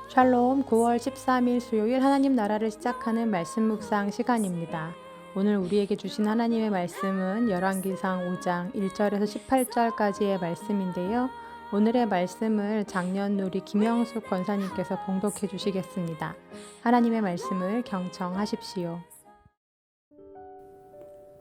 샬롬 9월 13일 수요일 하나님 나라를 시작하는 말씀 묵상 시간입니다. 오늘 우리에게 주신 하나님의 말씀은 열왕기상 5장 1절에서 18절까지의 말씀인데요. 오늘의 말씀을 장년 우리 김영숙 권사님께서 봉독해 주시겠습니다. 하나님의 말씀을 경청하십시오.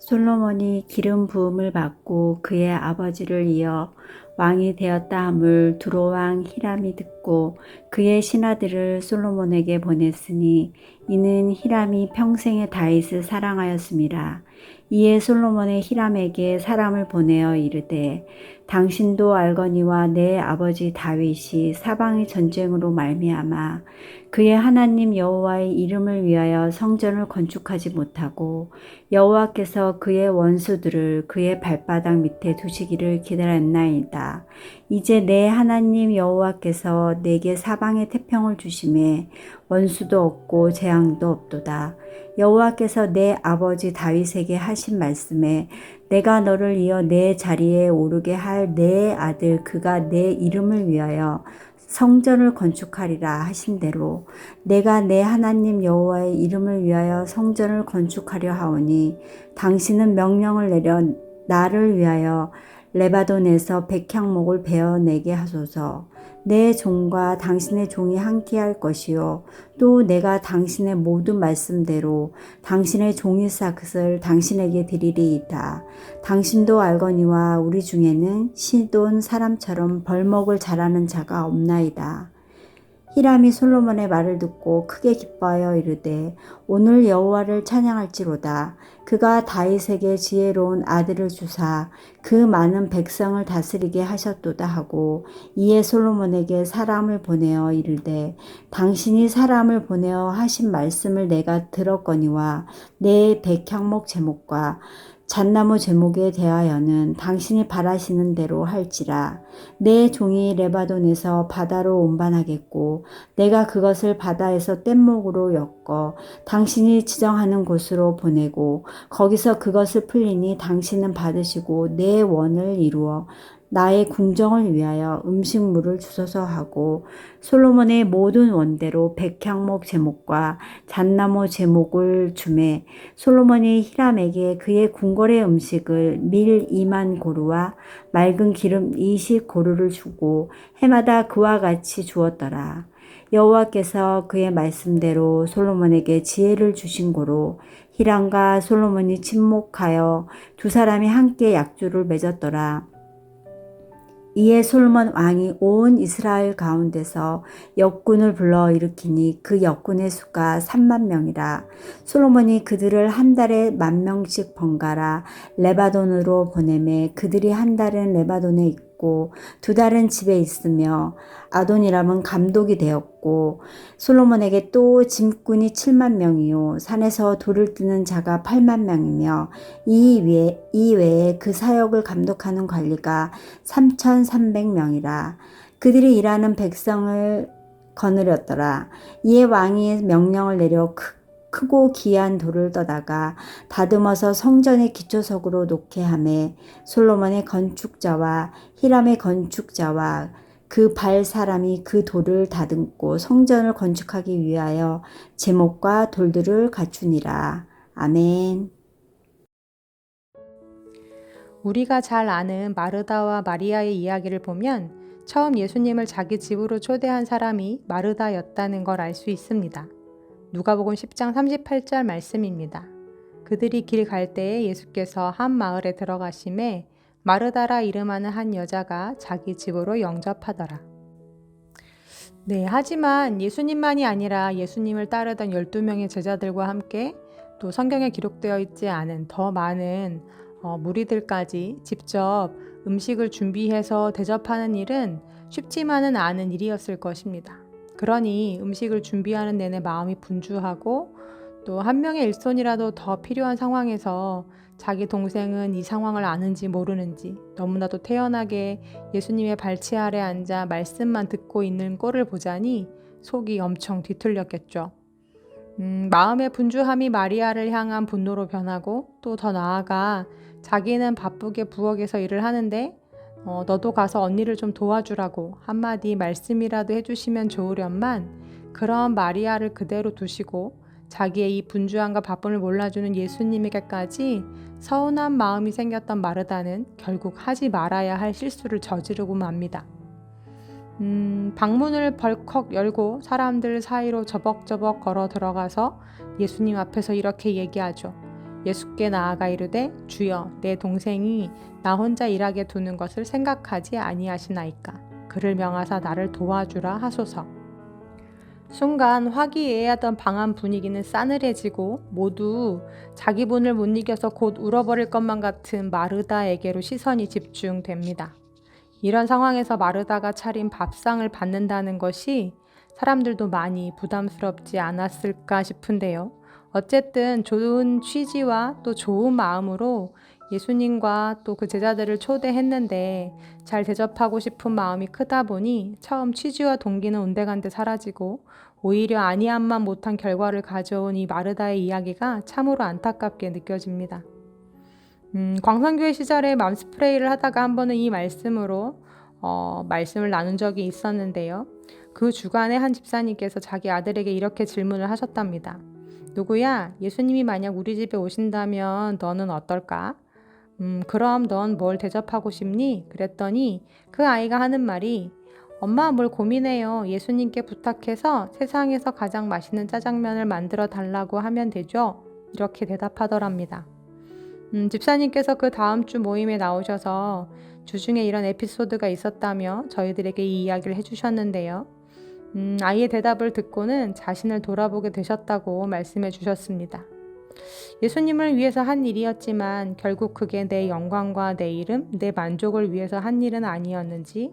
솔로몬이 기름 부음을 받고 그의 아버지를 이어 왕이 되었다 함을 두로왕 히람이 듣고 그의 신하들을 솔로몬에게 보냈으니 이는 히람이 평생에 다윗을 사랑하였음이라. 이에 솔로몬의 히람에게 사람을 보내어 이르되 당신도 알거니와 내 아버지 다윗이 사방의 전쟁으로 말미암아 그의 하나님 여호와의 이름을 위하여 성전을 건축하지 못하고 여호와께서 그의 원수들을 그의 발바닥 밑에 두시기를 기다렸나이다. 이제 내 하나님 여호와께서 내게 사방에 태평을 주심에 원수도 없고 재앙도 없도다. 여호와께서 내 아버지 다윗에게 하신 말씀에 내가 너를 이어 내 자리에 오르게 할 내 아들 그가 내 이름을 위하여 성전을 건축하리라 하신 대로 내가 내 하나님 여호와의 이름을 위하여 성전을 건축하려 하오니 당신은 명령을 내려 나를 위하여 레바논에서 백향목을 베어내게 하소서. 내 종과 당신의 종이 함께할 것이요 또 내가 당신의 모든 말씀대로 당신의 종이 삭을 당신에게 드리리이다. 당신도 알거니와 우리 중에는 시돈 사람처럼 벌목을 잘하는 자가 없나이다. 히람이 솔로몬의 말을 듣고 크게 기뻐하여 이르되 오늘 여호와를 찬양할지로다. 그가 다윗에게 지혜로운 아들을 주사 그 많은 백성을 다스리게 하셨도다 하고 이에 솔로몬에게 사람을 보내어 이르되 당신이 사람을 보내어 하신 말씀을 내가 들었거니와 내 백향목 제목과 잣나무 제목에 대하여는 당신이 바라시는 대로 할지라. 내 종이 레바논에서 바다로 운반하겠고 내가 그것을 바다에서 뗏목으로 엮어 당신이 지정하는 곳으로 보내고 거기서 그것을 풀리니 당신은 받으시고 내 원을 이루어 나의 궁정을 위하여 음식물을 주소서 하고 솔로몬의 모든 원대로 백향목 제목과 잣나무 제목을 주매 솔로몬이 히람에게 그의 궁궐의 음식을 밀 2만 고루와 맑은 기름 20 고루를 주고 해마다 그와 같이 주었더라. 여호와께서 그의 말씀대로 솔로몬에게 지혜를 주신 고로 히람과 솔로몬이 친목하여 두 사람이 함께 약주를 맺었더라. 이에 솔로몬 왕이 온 이스라엘 가운데서 역군을 불러 일으키니 그 역군의 수가 3만 명이라. 솔로몬이 그들을 한 달에 10,000명씩 번갈아 레바논으로 보내매 그들이 한 달은 레바논에 있고 두 달은 집에 있으며 아도니람은 감독이 되었고 솔로몬에게 또 짐꾼이 7만 명이요 산에서 돌을 뜨는 자가 8만 명이며 이 외에 그 사역을 감독하는 관리가 3,300명이라. 그들이 일하는 백성을 거느렸더라. 이에 왕이 명령을 내려 크고 귀한 돌을 떠다가 다듬어서 성전의 기초석으로 놓게 하매 솔로몬의 건축자와 히람의 건축자와 그 발 사람이 그 돌을 다듬고 성전을 건축하기 위하여 제목과 돌들을 갖추니라. 아멘. 우리가 잘 아는 마르다와 마리아의 이야기를 보면 처음 예수님을 자기 집으로 초대한 사람이 마르다였다는 걸 알 수 있습니다. 누가복음 10장 38절 말씀입니다. 그들이 길 갈 때에 예수께서 한 마을에 들어가심에 마르다라 이름하는 한 여자가 자기 집으로 영접하더라. 네, 하지만 예수님만이 아니라 예수님을 따르던 12명의 제자들과 함께 또 성경에 기록되어 있지 않은 더 많은 무리들까지 직접 음식을 준비해서 대접하는 일은 쉽지만은 않은 일이었을 것입니다. 그러니 음식을 준비하는 내내 마음이 분주하고 또 한 명의 일손이라도 더 필요한 상황에서 자기 동생은 이 상황을 아는지 모르는지 너무나도 태연하게 예수님의 발치 아래 앉아 말씀만 듣고 있는 꼴을 보자니 속이 엄청 뒤틀렸겠죠. 마음의 분주함이 마리아를 향한 분노로 변하고 또 더 나아가 자기는 바쁘게 부엌에서 일을 하는데 너도 가서 언니를 좀 도와주라고 한마디 말씀이라도 해주시면 좋으련만 그런 마리아를 그대로 두시고 자기의 이 분주함과 바쁨을 몰라주는 예수님에게까지 서운한 마음이 생겼던 마르다는 결국 하지 말아야 할 실수를 저지르고 맙니다. 방문을 벌컥 열고 사람들 사이로 저벅저벅 걸어 들어가서 예수님 앞에서 이렇게 얘기하죠. 예수께 나아가 이르되 주여 내 동생이 나 혼자 일하게 두는 것을 생각하지 아니하시나이까. 그를 명하사 나를 도와주라 하소서. 순간 화기애애하던 방안 분위기는 싸늘해지고 모두 자기 분을 못 이겨서 곧 울어버릴 것만 같은 마르다에게로 시선이 집중됩니다. 이런 상황에서 마르다가 차린 밥상을 받는다는 것이 사람들도 많이 부담스럽지 않았을까 싶은데요. 어쨌든 좋은 취지와 또 좋은 마음으로 예수님과 또 그 제자들을 초대했는데 잘 대접하고 싶은 마음이 크다 보니 처음 취지와 동기는 온데간데 사라지고 오히려 아니함만 못한 결과를 가져온 이 마르다의 이야기가 참으로 안타깝게 느껴집니다. 광선교회 시절에 맘스프레이를 하다가 한 번은 이 말씀으로 말씀을 나눈 적이 있었는데요. 그 주간에 한 집사님께서 자기 아들에게 이렇게 질문을 하셨답니다. 누구야? 예수님이 만약 우리 집에 오신다면 너는 어떨까? 그럼 넌 뭘 대접하고 싶니? 그랬더니 그 아이가 하는 말이 엄마 뭘 고민해요. 예수님께 부탁해서 세상에서 가장 맛있는 짜장면을 만들어 달라고 하면 되죠? 이렇게 대답하더랍니다. 집사님께서 그 다음 주 모임에 나오셔서 주중에 이런 에피소드가 있었다며 저희들에게 이 이야기를 해주셨는데요. 아이의 대답을 듣고는 자신을 돌아보게 되셨다고 말씀해 주셨습니다. 예수님을 위해서 한 일이었지만 결국 그게 내 영광과 내 이름, 내 만족을 위해서 한 일은 아니었는지,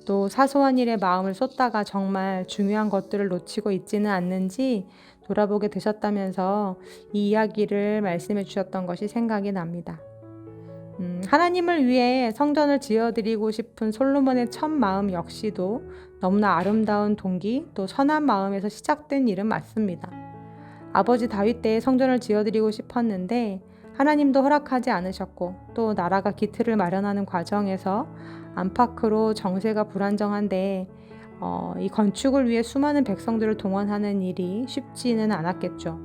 또 사소한 일에 마음을 쏟다가 정말 중요한 것들을 놓치고 있지는 않는지 돌아보게 되셨다면서 이 이야기를 말씀해 주셨던 것이 생각이 납니다. 하나님을 위해 성전을 지어드리고 싶은 솔로몬의 첫 마음 역시도 너무나 아름다운 동기 또 선한 마음에서 시작된 일은 맞습니다. 아버지 다윗 때에 성전을 지어드리고 싶었는데 하나님도 허락하지 않으셨고 또 나라가 기틀을 마련하는 과정에서 안팎으로 정세가 불안정한데 이 건축을 위해 수많은 백성들을 동원하는 일이 쉽지는 않았겠죠.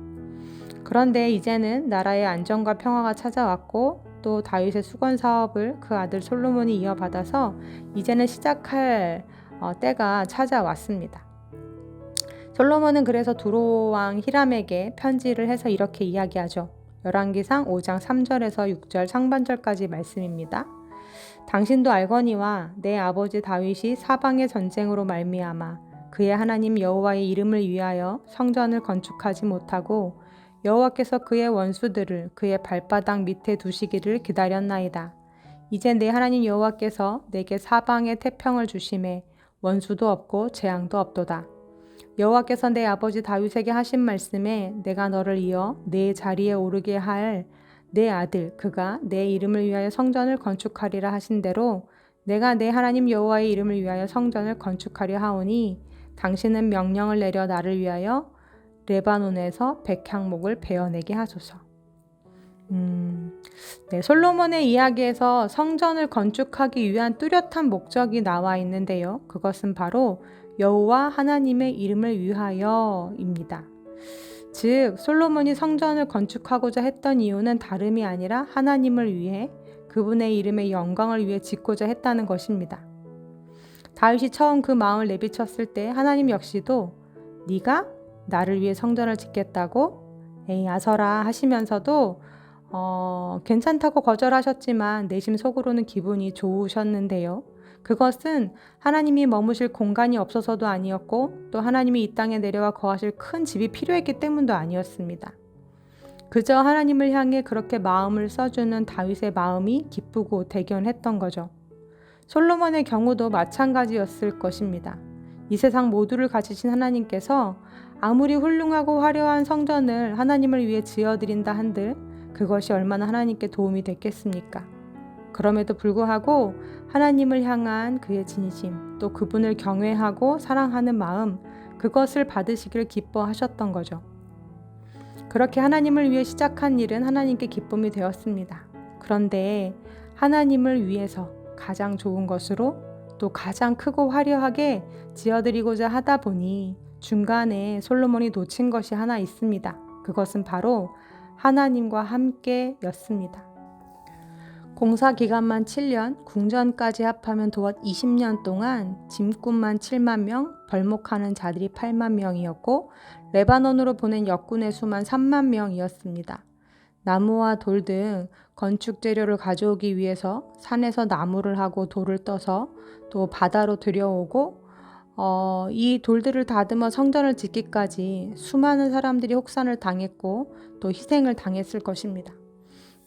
그런데 이제는 나라의 안정과 평화가 찾아왔고 또 다윗의 수건 사업을 그 아들 솔로몬이 이어받아서 이제는 시작할 때가 찾아왔습니다. 솔로몬은 그래서 두로왕 히람에게 편지를 해서 이렇게 이야기하죠. 열왕기상 5장 3절에서 6절 상반절까지 말씀입니다. 당신도 알거니와 내 아버지 다윗이 사방의 전쟁으로 말미암아 그의 하나님 여호와의 이름을 위하여 성전을 건축하지 못하고 여호와께서 그의 원수들을 그의 발바닥 밑에 두시기를 기다렸나이다. 이제 내 하나님 여호와께서 내게 사방에 태평을 주심에 원수도 없고 재앙도 없도다. 여호와께서 내 아버지 다윗에게 하신 말씀에 내가 너를 이어 내 자리에 오르게 할 내 아들 그가 내 이름을 위하여 성전을 건축하리라 하신 대로 내가 내 하나님 여호와의 이름을 위하여 성전을 건축하려 하오니 당신은 명령을 내려 나를 위하여 레바논에서 백향목을 베어내게 하소서. 솔로몬의 이야기에서 성전을 건축하기 위한 뚜렷한 목적이 나와 있는데요. 그것은 바로 여호와 하나님의 이름을 위하여입니다. 즉 솔로몬이 성전을 건축하고자 했던 이유는 다름이 아니라 하나님을 위해 그분의 이름의 영광을 위해 짓고자 했다는 것입니다. 다윗이 처음 그 마음을 내비쳤을 때 하나님 역시도 네가 나를 위해 성전을 짓겠다고? 에이 아서라 하시면서도 괜찮다고 거절하셨지만 내심 속으로는 기분이 좋으셨는데요. 그것은 하나님이 머무실 공간이 없어서도 아니었고 또 하나님이 이 땅에 내려와 거하실 큰 집이 필요했기 때문도 아니었습니다. 그저 하나님을 향해 그렇게 마음을 써주는 다윗의 마음이 기쁘고 대견했던 거죠. 솔로몬의 경우도 마찬가지였을 것입니다. 이 세상 모두를 가지신 하나님께서 아무리 훌륭하고 화려한 성전을 하나님을 위해 지어드린다 한들 그것이 얼마나 하나님께 도움이 됐겠습니까? 그럼에도 불구하고 하나님을 향한 그의 진심, 또 그분을 경외하고 사랑하는 마음, 그것을 받으시기를 기뻐하셨던 거죠. 그렇게 하나님을 위해 시작한 일은 하나님께 기쁨이 되었습니다. 그런데 하나님을 위해서 가장 좋은 것으로 또 가장 크고 화려하게 지어드리고자 하다 보니 중간에 솔로몬이 놓친 것이 하나 있습니다. 그것은 바로 하나님과 함께 였습니다. 공사 기간만 7년, 궁전까지 합하면 도합 20년 동안 짐꾼만 7만 명, 벌목하는 자들이 8만 명이었고 레바논으로 보낸 역군의 수만 3만 명이었습니다. 나무와 돌 등 건축 재료를 가져오기 위해서 산에서 나무를 하고 돌을 떠서 또 바다로 들여오고 이 돌들을 다듬어 성전을 짓기까지 수많은 사람들이 혹산을 당했고 또 희생을 당했을 것입니다.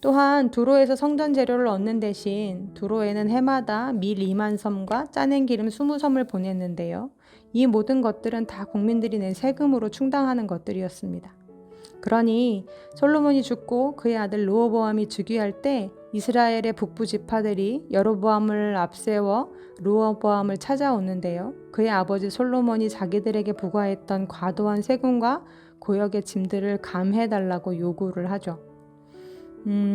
또한 두로에서 성전 재료를 얻는 대신 두로에는 해마다 밀 2만 섬과 짜낸 기름 20섬을 보냈는데요. 이 모든 것들은 다 국민들이 낸 세금으로 충당하는 것들이었습니다. 그러니 솔로몬이 죽고 그의 아들 르호보암이 즉위할 때 이스라엘의 북부 지파들이 여로보암을 앞세워 르호보암을 찾아오는데요. 그의 아버지 솔로몬이 자기들에게 부과했던 과도한 세금과 고역의 짐들을 감해달라고 요구를 하죠.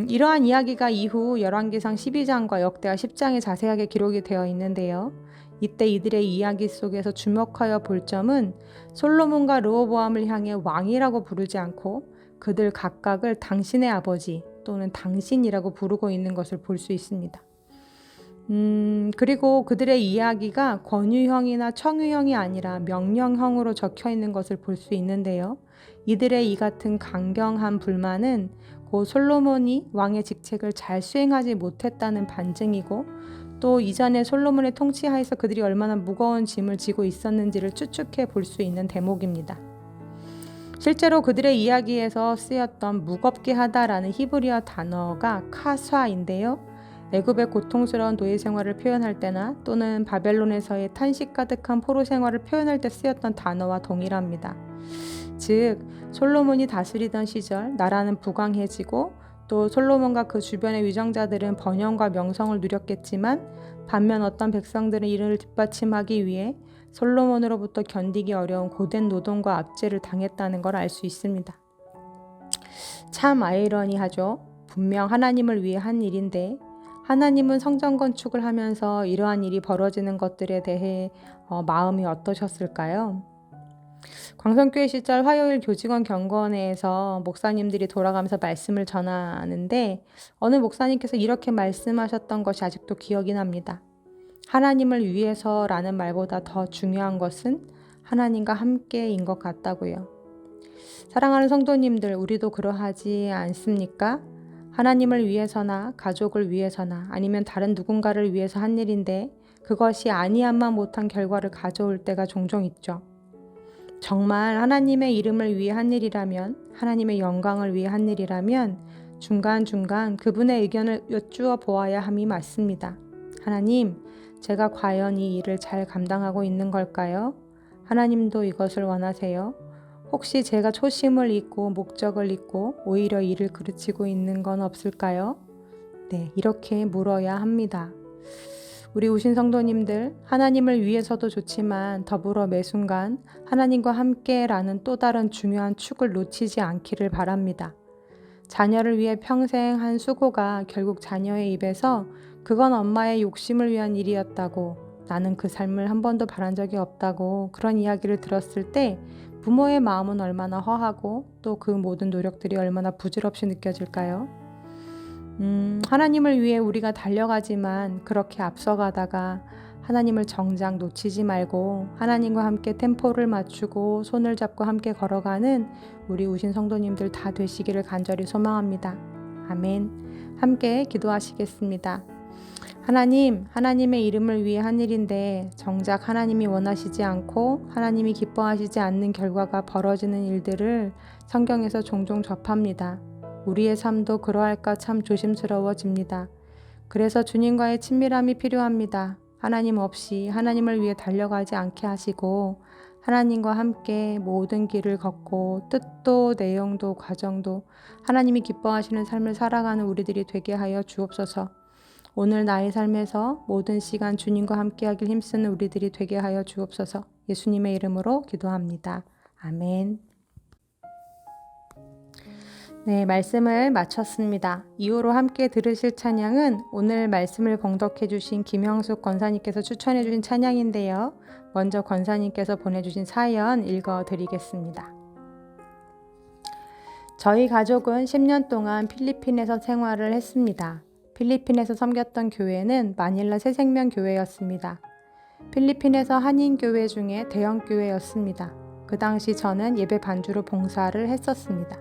이러한 이야기가 이후 열왕기상 12장과 역대하 10장에 자세하게 기록이 되어 있는데요. 이때 이들의 이야기 속에서 주목하여 볼 점은 솔로몬과 르호보암을 향해 왕이라고 부르지 않고 그들 각각을 당신의 아버지 또는 당신이라고 부르고 있는 것을 볼 수 있습니다. 그리고 그들의 이야기가 권유형이나 청유형이 아니라 명령형으로 적혀 있는 것을 볼 수 있는데요. 이들의 이 같은 강경한 불만은 고 솔로몬이 왕의 직책을 잘 수행하지 못했다는 반증이고 또 이전에 솔로몬의 통치하에서 그들이 얼마나 무거운 짐을 지고 있었는지를 추측해 볼 수 있는 대목입니다. 실제로 그들의 이야기에서 쓰였던 무겁게 하다라는 히브리어 단어가 카사인데요. 애굽의 고통스러운 노예 생활을 표현할 때나 또는 바벨론에서의 탄식 가득한 포로 생활을 표현할 때 쓰였던 단어와 동일합니다. 즉 솔로몬이 다스리던 시절 나라는 부강해지고 또 솔로몬과 그 주변의 위정자들은 번영과 명성을 누렸겠지만 반면 어떤 백성들은 이를 뒷받침하기 위해 솔로몬으로부터 견디기 어려운 고된 노동과 압제를 당했다는 걸 알 수 있습니다. 참 아이러니하죠. 분명 하나님을 위해 한 일인데 하나님은 성전 건축을 하면서 이러한 일이 벌어지는 것들에 대해 마음이 어떠셨을까요? 광성교회 시절 화요일 교직원 경건회에서 목사님들이 돌아가면서 말씀을 전하는데 어느 목사님께서 이렇게 말씀하셨던 것이 아직도 기억이 납니다. 하나님을 위해서라는 말보다 더 중요한 것은 하나님과 함께인 것 같다고요. 사랑하는 성도님들, 우리도 그러하지 않습니까? 하나님을 위해서나 가족을 위해서나 아니면 다른 누군가를 위해서 한 일인데 그것이 아니함만 못한 결과를 가져올 때가 종종 있죠. 정말 하나님의 이름을 위해 한 일이라면, 하나님의 영광을 위해 한 일이라면 중간중간 그분의 의견을 여쭈어 보아야 함이 맞습니다. 하나님, 제가 과연 이 일을 잘 감당하고 있는 걸까요? 하나님도 이것을 원하세요? 혹시 제가 초심을 잃고 목적을 잃고 오히려 일을 그르치고 있는 건 없을까요? 네, 이렇게 물어야 합니다. 우리 우신 성도님들, 하나님을 위해서도 좋지만 더불어 매 순간 하나님과 함께라는 또 다른 중요한 축을 놓치지 않기를 바랍니다. 자녀를 위해 평생 한 수고가 결국 자녀의 입에서 그건 엄마의 욕심을 위한 일이었다고, 나는 그 삶을 한 번도 바란 적이 없다고 그런 이야기를 들었을 때 부모의 마음은 얼마나 허하고 또 그 모든 노력들이 얼마나 부질없이 느껴질까요? 하나님을 위해 우리가 달려가지만 그렇게 앞서가다가 하나님을 정작 놓치지 말고 하나님과 함께 템포를 맞추고 손을 잡고 함께 걸어가는 우리 우신 성도님들 다 되시기를 간절히 소망합니다. 아멘. 함께 기도하시겠습니다. 하나님, 하나님의 이름을 위해 한 일인데 정작 하나님이 원하시지 않고 하나님이 기뻐하시지 않는 결과가 벌어지는 일들을 성경에서 종종 접합니다. 우리의 삶도 그러할까 참 조심스러워집니다. 그래서 주님과의 친밀함이 필요합니다. 하나님 없이 하나님을 위해 달려가지 않게 하시고 하나님과 함께 모든 길을 걷고 뜻도 내용도 과정도 하나님이 기뻐하시는 삶을 살아가는 우리들이 되게 하여 주옵소서. 오늘 나의 삶에서 모든 시간 주님과 함께하길 힘쓰는 우리들이 되게 하여 주옵소서. 예수님의 이름으로 기도합니다. 아멘. 네, 말씀을 마쳤습니다. 이후로 함께 들으실 찬양은 오늘 말씀을 봉독해 주신 김형숙 권사님께서 추천해 주신 찬양인데요. 먼저 권사님께서 보내주신 사연 읽어드리겠습니다. 저희 가족은 10년 동안 필리핀에서 생활을 했습니다. 필리핀에서 섬겼던 교회는 마닐라 새생명교회였습니다. 필리핀에서 한인교회 중에 대형교회였습니다. 그 당시 저는 예배 반주로 봉사를 했었습니다.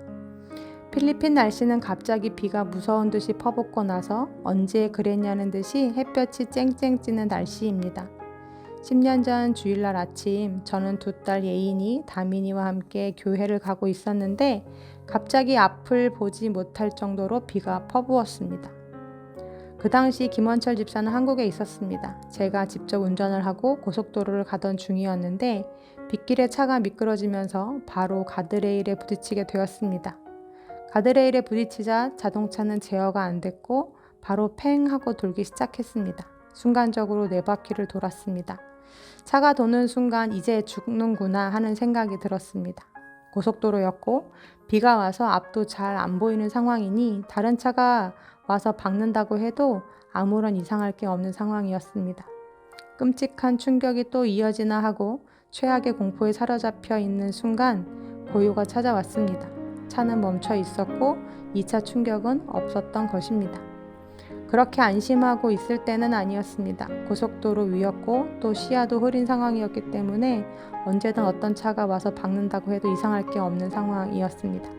필리핀 날씨는 갑자기 비가 무서운 듯이 퍼붓고 나서 언제 그랬냐는 듯이 햇볕이 쨍쨍 찌는 날씨입니다. 10년 전 주일날 아침 저는 두 딸 예인이, 다민이와 함께 교회를 가고 있었는데 갑자기 앞을 보지 못할 정도로 비가 퍼부었습니다. 그 당시 김원철 집사는 한국에 있었습니다. 제가 직접 운전을 하고 고속도로를 가던 중이었는데 빗길에 차가 미끄러지면서 바로 가드레일에 부딪히게 되었습니다. 가드레일에 부딪히자 자동차는 제어가 안 됐고 바로 팽 하고 돌기 시작했습니다. 순간적으로 네 바퀴를 돌았습니다. 차가 도는 순간 이제 죽는구나 하는 생각이 들었습니다. 고속도로였고 비가 와서 앞도 잘 안 보이는 상황이니 다른 차가 와서 박는다고 해도 아무런 이상할 게 없는 상황이었습니다. 끔찍한 충격이 또 이어지나 하고 최악의 공포에 사로잡혀 있는 순간 고요가 찾아왔습니다. 차는 멈춰 있었고 2차 충격은 없었던 것입니다. 그렇게 안심하고 있을 때는 아니었습니다. 고속도로 위였고 또 시야도 흐린 상황이었기 때문에 언제든 어떤 차가 와서 박는다고 해도 이상할 게 없는 상황이었습니다.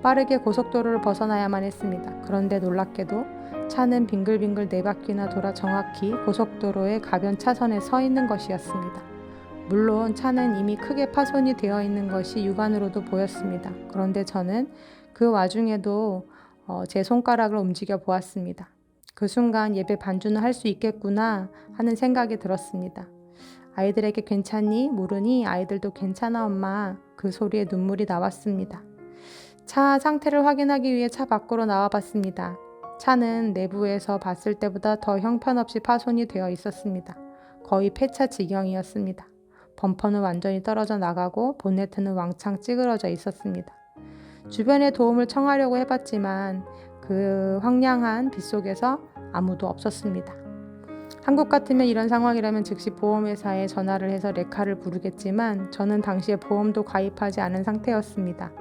빠르게 고속도로를 벗어나야만 했습니다. 그런데 놀랍게도 차는 빙글빙글 네 바퀴나 돌아 정확히 고속도로의 가변 차선에 서 있는 것이었습니다. 물론 차는 이미 크게 파손이 되어 있는 것이 육안으로도 보였습니다. 그런데 저는 그 와중에도 제 손가락을 움직여 보았습니다. 그 순간 예배 반주는 할 수 있겠구나 하는 생각이 들었습니다. 아이들에게 괜찮니? 물으니 아이들도 괜찮아 엄마. 그 소리에 눈물이 나왔습니다. 차 상태를 확인하기 위해 차 밖으로 나와 봤습니다. 차는 내부에서 봤을 때보다 더 형편없이 파손이 되어 있었습니다. 거의 폐차 지경이었습니다. 범퍼는 완전히 떨어져 나가고 본네트는 왕창 찌그러져 있었습니다. 주변에 도움을 청하려고 해봤지만 그 황량한 빛 속에서 아무도 없었습니다. 한국 같으면 이런 상황이라면 즉시 보험회사에 전화를 해서 레카를 부르겠지만 저는 당시에 보험도 가입하지 않은 상태였습니다.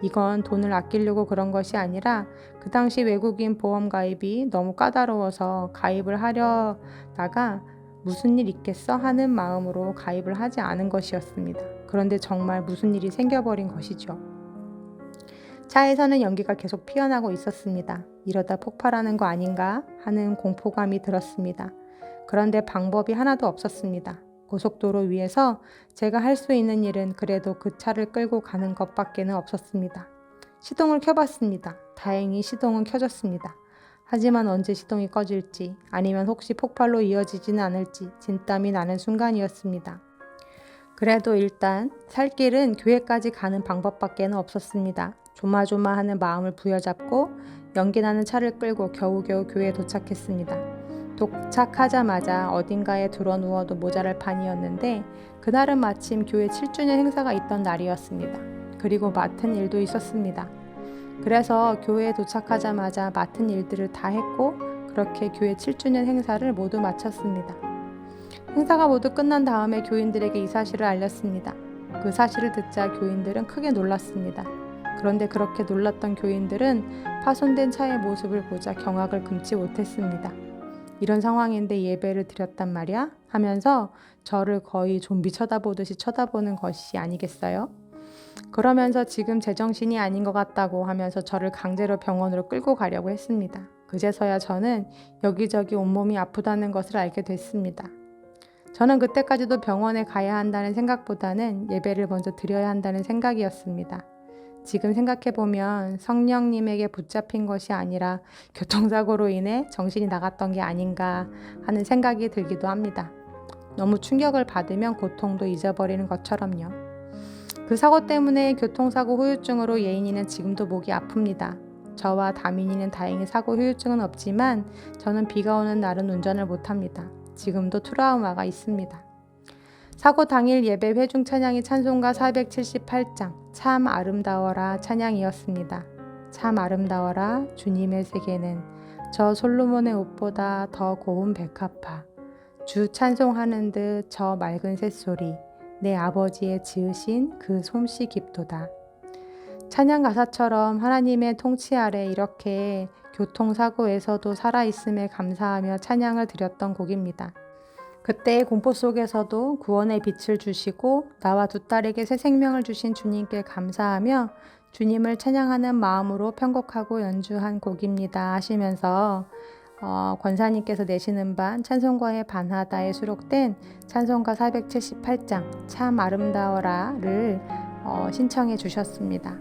이건 돈을 아끼려고 그런 것이 아니라 그 당시 외국인 보험 가입이 너무 까다로워서 가입을 하려다가 무슨 일 있겠어 하는 마음으로 가입을 하지 않은 것이었습니다. 그런데 정말 무슨 일이 생겨버린 것이죠. 차에서는 연기가 계속 피어나고 있었습니다. 이러다 폭발하는 거 아닌가 하는 공포감이 들었습니다. 그런데 방법이 하나도 없었습니다. 고속도로 위에서 제가 할 수 있는 일은 그래도 그 차를 끌고 가는 것밖에는 없었습니다. 시동을 켜봤습니다. 다행히 시동은 켜졌습니다. 하지만 언제 시동이 꺼질지 아니면 혹시 폭발로 이어지지는 않을지 진땀이 나는 순간이었습니다. 그래도 일단 살 길은 교회까지 가는 방법밖에는 없었습니다. 조마조마하는 마음을 부여잡고 연기나는 차를 끌고 겨우겨우 교회에 도착했습니다. 도착하자마자 어딘가에 드러누워도 모자랄 판이었는데 그날은 마침 교회 7주년 행사가 있던 날이었습니다. 그리고 맡은 일도 있었습니다. 그래서 교회에 도착하자마자 맡은 일들을 다 했고 그렇게 교회 7주년 행사를 모두 마쳤습니다. 행사가 모두 끝난 다음에 교인들에게 이 사실을 알렸습니다. 그 사실을 듣자 교인들은 크게 놀랐습니다. 그런데 그렇게 놀랐던 교인들은 파손된 차의 모습을 보자 경악을 금치 못했습니다. 이런 상황인데 예배를 드렸단 말이야? 하면서 저를 거의 좀비 쳐다보듯이 쳐다보는 것이 아니겠어요? 그러면서 지금 제정신이 아닌 것 같다고 하면서 저를 강제로 병원으로 끌고 가려고 했습니다. 그제서야 저는 여기저기 온몸이 아프다는 것을 알게 됐습니다. 저는 그때까지도 병원에 가야 한다는 생각보다는 예배를 먼저 드려야 한다는 생각이었습니다. 지금 생각해보면 성령님에게 붙잡힌 것이 아니라 교통사고로 인해 정신이 나갔던 게 아닌가 하는 생각이 들기도 합니다. 너무 충격을 받으면 고통도 잊어버리는 것처럼요. 그 사고 때문에 교통사고 후유증으로 예인이는 지금도 목이 아픕니다. 저와 다민이는 다행히 사고 후유증은 없지만 저는 비가 오는 날은 운전을 못합니다. 지금도 트라우마가 있습니다. 사고 당일 예배 회중 찬양이 찬송가 478장 참 아름다워라 찬양이었습니다. 참 아름다워라 주님의 세계는 저 솔로몬의 옷보다 더 고운 백합화 주 찬송하는 듯 저 맑은 새소리 내 아버지의 지으신 그 솜씨 깊도다. 찬양 가사처럼 하나님의 통치 아래 이렇게 교통사고에서도 살아있음에 감사하며 찬양을 드렸던 곡입니다. 그때의 공포 속에서도 구원의 빛을 주시고 나와 두 딸에게 새 생명을 주신 주님께 감사하며 주님을 찬양하는 마음으로 편곡하고 연주한 곡입니다 하시면서 권사님께서 내시는 반 찬송가의 반하다에 수록된 찬송가 478장 참 아름다워라를 신청해 주셨습니다.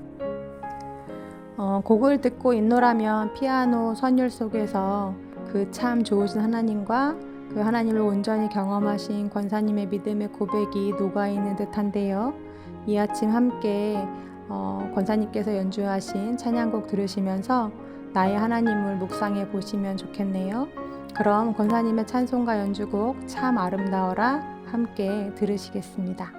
곡을 듣고 있노라면 피아노 선율 속에서 그 참 좋으신 하나님과 그 하나님을 온전히 경험하신 권사님의 믿음의 고백이 녹아있는 듯한데요. 이 아침 함께 권사님께서 연주하신 찬양곡 들으시면서 나의 하나님을 묵상해 보시면 좋겠네요. 그럼 권사님의 찬송가 연주곡 참 아름다워라 함께 들으시겠습니다.